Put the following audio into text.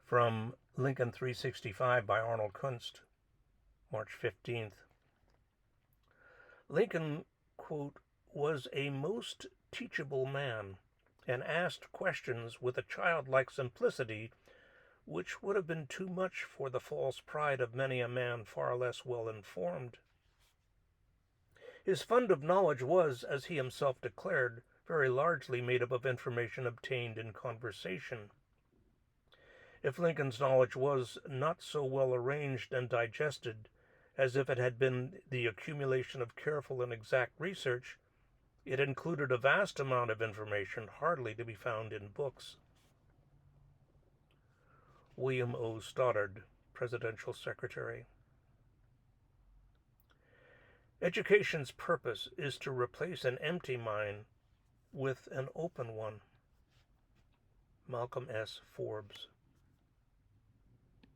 From Lincoln 365 by Arnold Kunst, March 15th. Lincoln, quote, was a most teachable man, and asked questions with a childlike simplicity which would have been too much for the false pride of many a man far less well informed. His fund of knowledge was, as he himself declared, very largely made up of information obtained in conversation. If Lincoln's knowledge was not so well arranged and digested as if it had been the accumulation of careful and exact research, it included a vast amount of information hardly to be found in books. William O. Stoddard, Presidential Secretary. Education's purpose is to replace an empty mind with an open one. Malcolm S. Forbes.